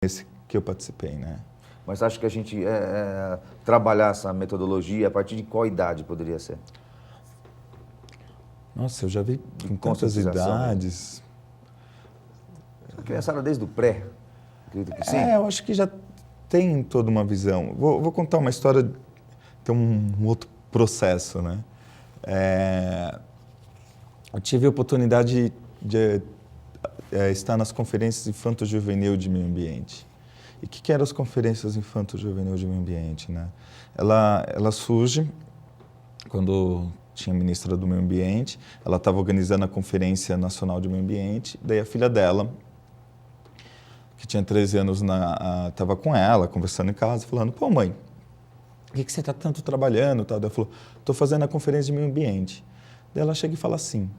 esse que eu participei, né? Mas acho que a gente trabalhar essa metodologia a partir de qual idade poderia ser? Nossa, eu já vi com tantas conscientização mesmo. idades. A criançada desde o pré, acredito que sim. Eu acho que já tem toda uma visão. Vou contar uma história, tem um outro processo, né? Eu tive a oportunidade de estar nas conferências infanto-juvenil de meio ambiente. E o que eram as conferências infanto-juvenil de meio ambiente, né? Ela surge quando tinha a ministra do meio ambiente, ela estava organizando a Conferência Nacional de Meio Ambiente, daí a filha dela, que tinha 13 anos, estava com ela, conversando em casa, falando, pô mãe, por que você está tanto trabalhando? Daí ela falou, estou fazendo a Conferência de Meio Ambiente. Daí ela chega e fala assim,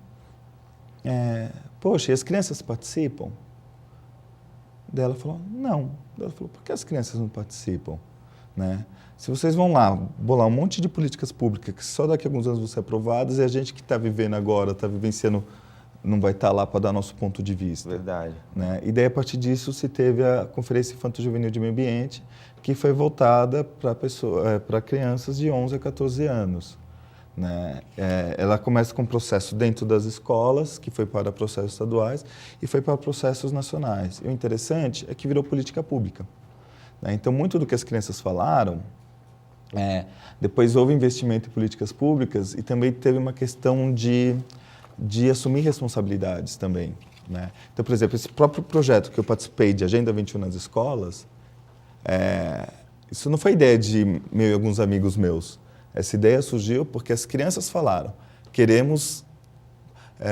poxa, e as crianças participam? Daí ela falou, não. Daí ela falou, por que as crianças não participam? Né? Se vocês vão lá bolar um monte de políticas públicas que só daqui a alguns anos vão ser aprovadas e a gente que está vivendo agora, está vivenciando, não vai estar lá para dar nosso ponto de vista. Verdade. Né? E daí, a partir disso, se teve a Conferência Infanto-Juvenil de Meio Ambiente, que foi voltada para crianças de 11 a 14 anos. Né? Ela começa com um processo dentro das escolas, que foi para processos estaduais, e foi para processos nacionais. E o interessante é que virou política pública. Né? Então, muito do que as crianças falaram, depois houve investimento em políticas públicas e também teve uma questão de assumir responsabilidades também. Né? Então, por exemplo, esse próprio projeto que eu participei de Agenda 21 nas escolas, isso não foi ideia de meu e alguns amigos meus. Essa ideia surgiu porque as crianças falaram, queremos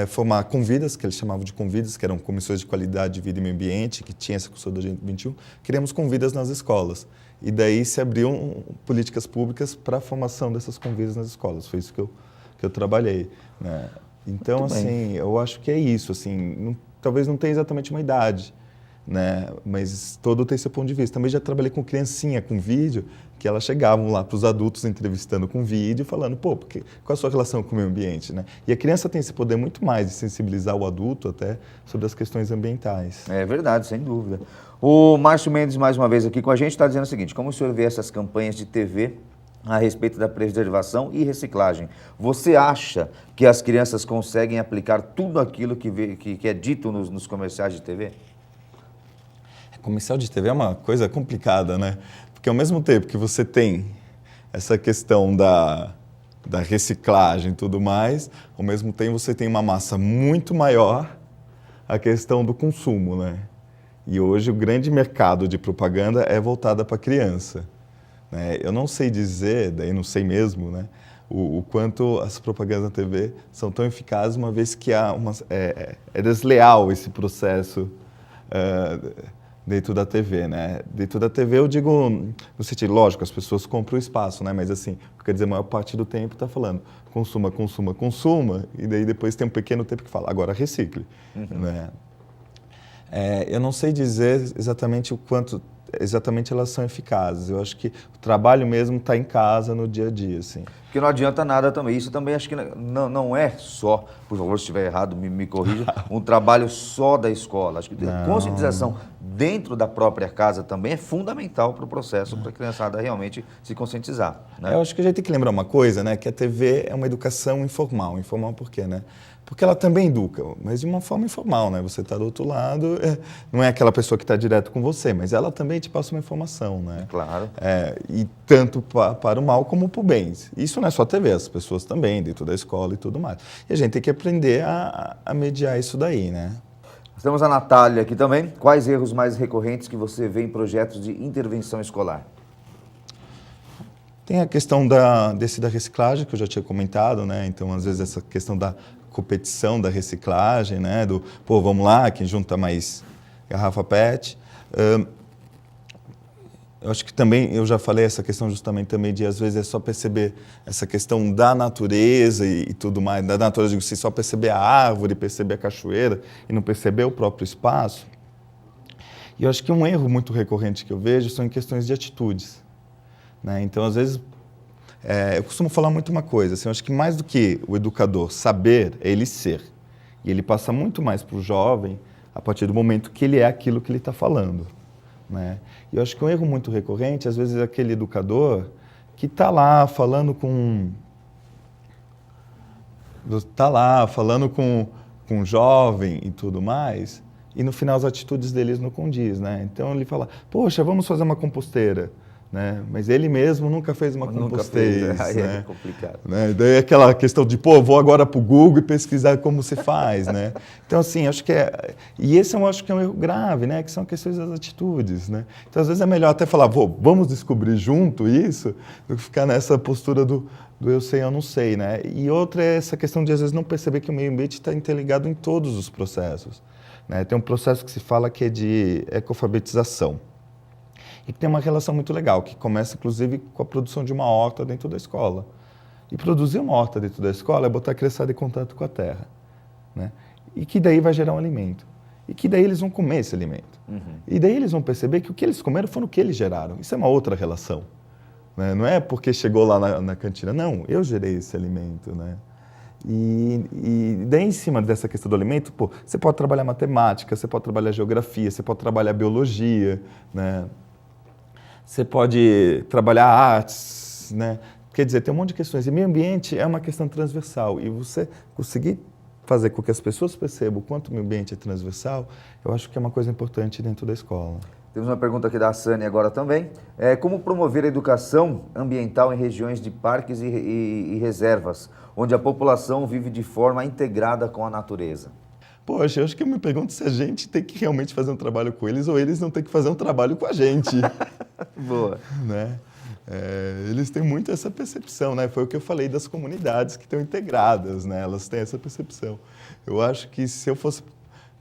formar convidas, que eles chamavam de convidas, que eram comissões de qualidade de vida e meio ambiente, que tinha essa cultura da Agenda 21, queremos convidas nas escolas. E daí se abriam políticas públicas para a formação dessas convidas nas escolas. Foi isso que eu trabalhei. Né? Então, assim, eu acho que é isso. Assim, talvez não tenha exatamente uma idade, né? Mas todo tem seu ponto de vista. Também já trabalhei com criancinha, com vídeo, que elas chegavam lá para os adultos entrevistando com vídeo, falando, pô, qual é a sua relação com o meio ambiente? Né? E a criança tem esse poder muito mais de sensibilizar o adulto até sobre as questões ambientais. É verdade, sem dúvida. O Márcio Mendes, mais uma vez aqui com a gente, está dizendo o seguinte, como o senhor vê essas campanhas de TV a respeito da preservação e reciclagem? Você acha que as crianças conseguem aplicar tudo aquilo que é dito nos comerciais de TV? Comercial de TV é uma coisa complicada, né? Porque ao mesmo tempo que você tem essa questão da reciclagem e tudo mais, ao mesmo tempo você tem uma massa muito maior a questão do consumo, né? E hoje o grande mercado de propaganda é voltada para a criança. Né? Eu não sei dizer, daí não sei mesmo, né? O quanto as propagandas na TV são tão eficazes, uma vez que é desleal esse processo dentro da TV, né? Dentro da TV eu digo, no sentido, lógico, as pessoas compram o espaço, né? Mas assim, quer dizer, a maior parte do tempo está falando consuma, consuma, consuma, e daí depois tem um pequeno tempo que fala, agora recicle. Né? Eu não sei dizer exatamente o quanto exatamente elas são eficazes. Eu acho que o trabalho mesmo está em casa, no dia a dia, assim. Porque não adianta nada também. Isso também acho que não é só, por favor, se estiver errado, me corrija, um trabalho só da escola. Acho que a conscientização dentro da própria casa também é fundamental para o processo, para a criançada realmente se conscientizar. Né? Eu acho que a gente tem que lembrar uma coisa, né? Que a TV é uma educação informal. Informal por quê, né? Porque ela também educa, mas de uma forma informal, né? Você está do outro lado, não é aquela pessoa que está direto com você, mas ela também te passa uma informação, né? Claro. E tanto para o mal como para o bem. Isso não é só a TV, as pessoas também, dentro da escola e tudo mais. E a gente tem que aprender a mediar isso daí, né? Temos a Natália aqui também. Quais erros mais recorrentes que você vê em projetos de intervenção escolar? Tem a questão da reciclagem, que eu já tinha comentado, né? Então, às vezes, essa questão da competição da reciclagem, né? Pô, vamos lá, quem junta mais garrafa PET. Eu acho que também, eu já falei essa questão justamente também de, às vezes, é só perceber essa questão da natureza e tudo mais. Da natureza, digo, se só perceber a árvore, perceber a cachoeira e não perceber o próprio espaço. E eu acho que um erro muito recorrente que eu vejo são em questões de atitudes. Né? Então, às vezes, eu costumo falar muito uma coisa, assim, eu acho que mais do que o educador saber, é ele ser. E ele passa muito mais para o jovem a partir do momento que ele é aquilo que ele está falando. né? E eu acho que um erro muito recorrente, às vezes, é aquele educador que está lá falando com um jovem e tudo mais, e no final as atitudes deles não condiz, né? Então ele fala, poxa, vamos fazer uma composteira, né? Mas ele mesmo nunca fez uma composteira, aí né? é complicado. Né? Daí é aquela questão de, vou agora para o Google e pesquisar como se faz, né? Então, assim, acho que e esse eu acho que é um erro grave, né? Que são questões das atitudes, né? Então, às vezes é melhor até falar, vamos descobrir junto isso, do que ficar nessa postura do eu sei, eu não sei, né? E outra é essa questão de, às vezes, não perceber que o meio ambiente está interligado em todos os processos, né? Tem um processo que se fala que é de ecoalfabetização, e que tem uma relação muito legal, que começa, inclusive, com a produção de uma horta dentro da escola. E produzir uma horta dentro da escola é botar a criançada em contato com a terra, né? E que daí vai gerar um alimento. E que daí eles vão comer esse alimento. Uhum. E daí eles vão perceber que o que eles comeram foi o que eles geraram. Isso é uma outra relação, né? Não é porque chegou lá na cantina, não, eu gerei esse alimento, né? E daí, em cima dessa questão do alimento, você pode trabalhar matemática, você pode trabalhar geografia, você pode trabalhar biologia, né? Você pode trabalhar artes, né? Quer dizer, tem um monte de questões. E meio ambiente é uma questão transversal. E você conseguir fazer com que as pessoas percebam o quanto o meio ambiente é transversal, eu acho que é uma coisa importante dentro da escola. Temos uma pergunta aqui da Sânia agora também. Como promover a educação ambiental em regiões de parques e reservas, onde a população vive de forma integrada com a natureza? Poxa, eu acho que eu me pergunto se a gente tem que realmente fazer um trabalho com eles ou eles não têm que fazer um trabalho com a gente. Boa. Né? Eles têm muito essa percepção, né? Foi o que eu falei das comunidades que estão integradas, né? Elas têm essa percepção. Eu acho que se eu fosse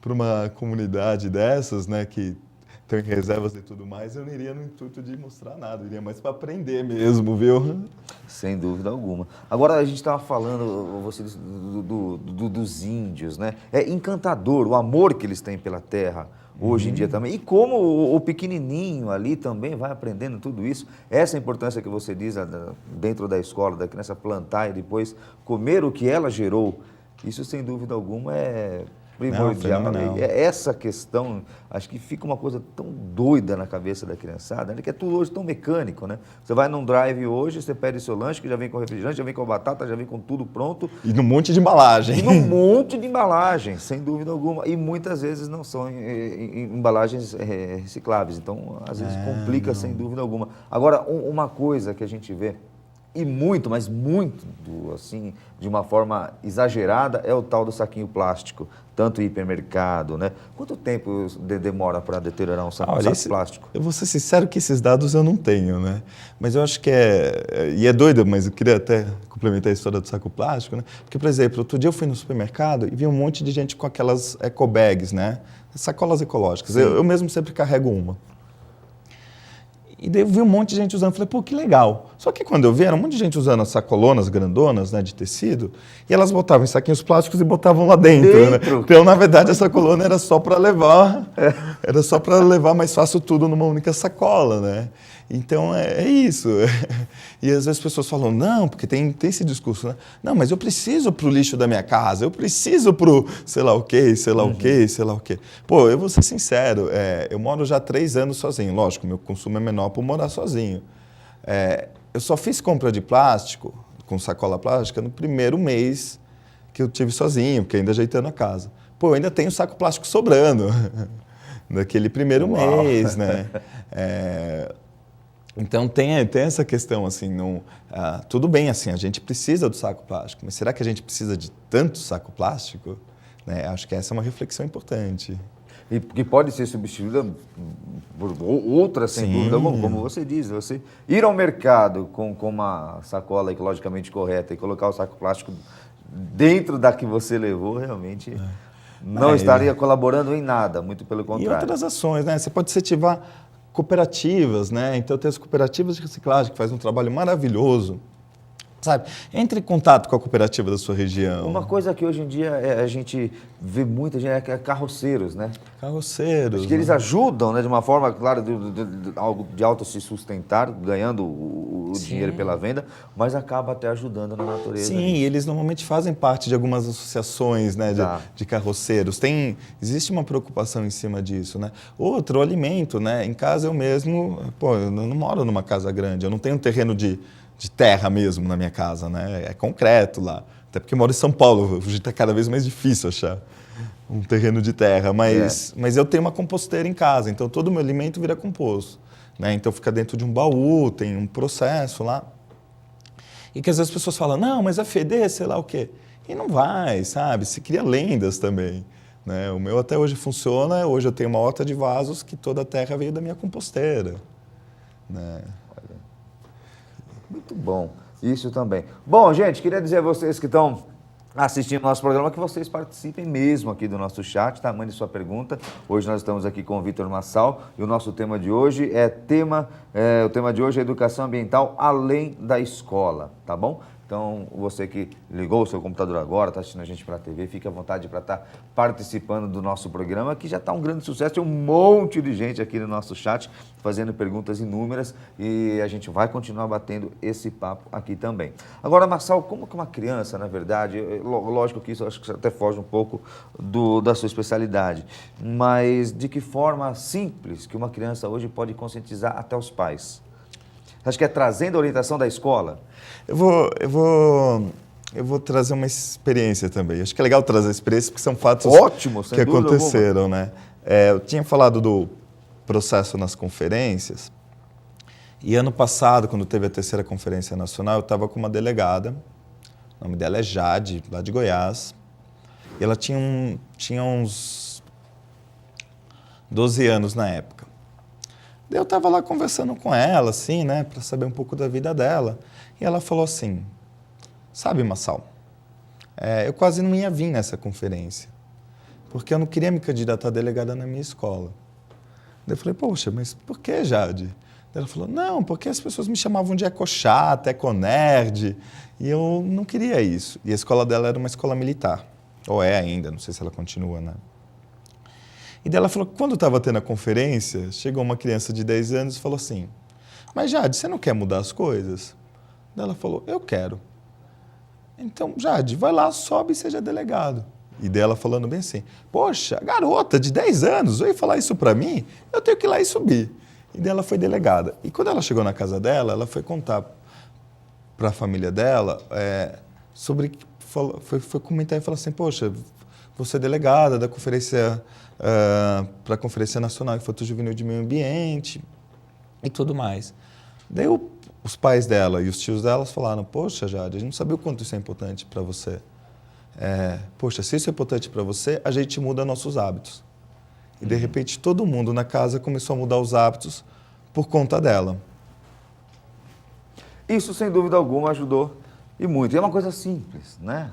para uma comunidade dessas, né, que estão em reservas e tudo mais, eu não iria no intuito de mostrar nada, eu iria mais para aprender mesmo, viu? Sem dúvida alguma. Agora, a gente estava falando, você disse, dos índios, né? É encantador o amor que eles têm pela terra hoje em dia também. E como o pequenininho ali também vai aprendendo tudo isso. Essa importância que você diz dentro da escola, da criança plantar e depois comer o que ela gerou, isso sem dúvida alguma é primordial. Essa questão, acho que fica uma coisa tão doida na cabeça da criançada, né? Que é tudo hoje tão mecânico, né? Você vai num drive hoje, você pede seu lanche, que já vem com refrigerante, já vem com batata, já vem com tudo pronto. E num monte de embalagem. E num monte de embalagem, sem dúvida alguma. E muitas vezes não são embalagens recicláveis, então às vezes complica, sem dúvida alguma. Agora, uma coisa que a gente vê, e muito, mas muito, assim, de uma forma exagerada, é o tal do saquinho plástico, tanto em hipermercado, né? Quanto tempo demora para deteriorar um saco plástico? Eu vou ser sincero que esses dados eu não tenho, né? Mas eu acho que e é doido, mas eu queria até complementar a história do saco plástico, né? Porque, por exemplo, outro dia eu fui no supermercado e vi um monte de gente com aquelas ecobags, né? Sacolas ecológicas. Eu mesmo sempre carrego uma. E daí eu vi um monte de gente usando, falei, que legal. Só que quando eu vi, era um monte de gente usando as sacolonas grandonas, né, de tecido, e elas botavam em saquinhos plásticos e botavam lá dentro. Né? Então, na verdade, a sacolona era só para levar, mais fácil tudo numa única sacola, né? Então, é isso. E às vezes as pessoas falam, não, porque tem esse discurso, né? Não, mas eu preciso pro lixo da minha casa, eu preciso pro sei lá o quê, sei lá o quê, sei lá o quê. Eu vou ser sincero, eu moro já há 3 anos sozinho. Lógico, meu consumo é menor por morar sozinho. Eu só fiz compra de plástico, com sacola plástica, no primeiro mês que eu tive sozinho, porque ainda ajeitando a casa. Eu ainda tenho saco plástico sobrando, naquele primeiro mês, né? Então tem essa questão, assim, tudo bem, assim, a gente precisa do saco plástico, mas será que a gente precisa de tanto saco plástico? Né? Acho que essa é uma reflexão importante. E que pode ser substituída por outras, sem dúvida, como você diz. Você ir ao mercado com uma sacola ecologicamente correta e colocar o saco plástico dentro da que você levou, realmente não estaria colaborando em nada, muito pelo contrário. E outras ações, né? Você pode incentivar cooperativas, né? Então tem as cooperativas de reciclagem que fazem um trabalho maravilhoso. Sabe? Entre em contato com a cooperativa da sua região. Uma coisa que hoje em dia a gente vê muita gente é carroceiros, né? Carroceiros. Acho que eles ajudam, né, de uma forma, claro, de auto se sustentar, ganhando o dinheiro pela venda, mas acaba até ajudando na natureza. Sim, e eles normalmente fazem parte de algumas associações, né, de carroceiros. Existe uma preocupação em cima disso, né? Outro, o alimento, né? Em casa eu mesmo, eu não moro numa casa grande, eu não tenho um terreno de terra mesmo na minha casa, né? É concreto lá. Até porque eu moro em São Paulo, hoje está cada vez mais difícil achar um terreno de terra, mas eu tenho uma composteira em casa, então todo o meu alimento vira composto, né? Então fica dentro de um baú, tem um processo lá. E que às vezes as pessoas falam, não, mas vai feder, sei lá o quê. E não vai, sabe? Se cria lendas também, né? O meu até hoje funciona, hoje eu tenho uma horta de vasos que toda a terra veio da minha composteira, né? Muito bom, isso também. Bom, gente, queria dizer a vocês que estão assistindo nosso programa que vocês participem mesmo aqui do nosso chat, tá? Mande sua pergunta. Hoje nós estamos aqui com o Vitor Massal e o nosso tema de hoje o tema de hoje é educação ambiental além da escola, tá bom? Então, você que ligou o seu computador agora, está assistindo a gente pela TV, fique à vontade para estar participando do nosso programa, que já está um grande sucesso. Tem um monte de gente aqui no nosso chat fazendo perguntas inúmeras e a gente vai continuar batendo esse papo aqui também. Agora, Massal, como que uma criança, na verdade, lógico que isso acho que até foge um pouco da sua especialidade, mas de que forma simples que uma criança hoje pode conscientizar até os pais? Acho que é trazendo a orientação da escola? Eu vou trazer uma experiência também. Acho que é legal trazer experiência porque são fatos que aconteceram, né? Eu tinha falado do processo nas conferências e ano passado, quando teve a terceira conferência nacional, eu estava com uma delegada, o nome dela é Jade, lá de Goiás, e ela tinha uns 12 anos na época. Eu estava lá conversando com ela, assim, né, para saber um pouco da vida dela. E ela falou assim, sabe, Massal, eu quase não ia vir nessa conferência, porque eu não queria me candidatar a delegada na minha escola. Daí eu falei, poxa, mas por que, Jade? Daí ela falou, não, porque as pessoas me chamavam de ecochata, econerd, e eu não queria isso. E a escola dela era uma escola militar, ou é ainda, não sei se ela continua, né? E daí ela falou que quando estava tendo a conferência, chegou uma criança de 10 anos e falou assim, mas Jade, você não quer mudar as coisas? Daí ela falou, eu quero. Então, Jade, vai lá, sobe e seja delegado. E daí ela falando bem assim, poxa, garota de 10 anos, veio falar isso para mim, eu tenho que ir lá e subir. E daí ela foi delegada. E quando ela chegou na casa dela, ela foi contar para a família dela foi comentar e falar assim, poxa, você é delegada da conferência para a Conferência Nacional Infanto-Juvenil de Meio Ambiente e tudo mais. Daí os pais dela e os tios delas falaram, poxa, Jade, a gente não sabia o quanto isso é importante para você. Poxa, se isso é importante para você, a gente muda nossos hábitos. E, de repente, todo mundo na casa começou a mudar os hábitos por conta dela. Isso, sem dúvida alguma, ajudou e muito. E é uma coisa simples, né?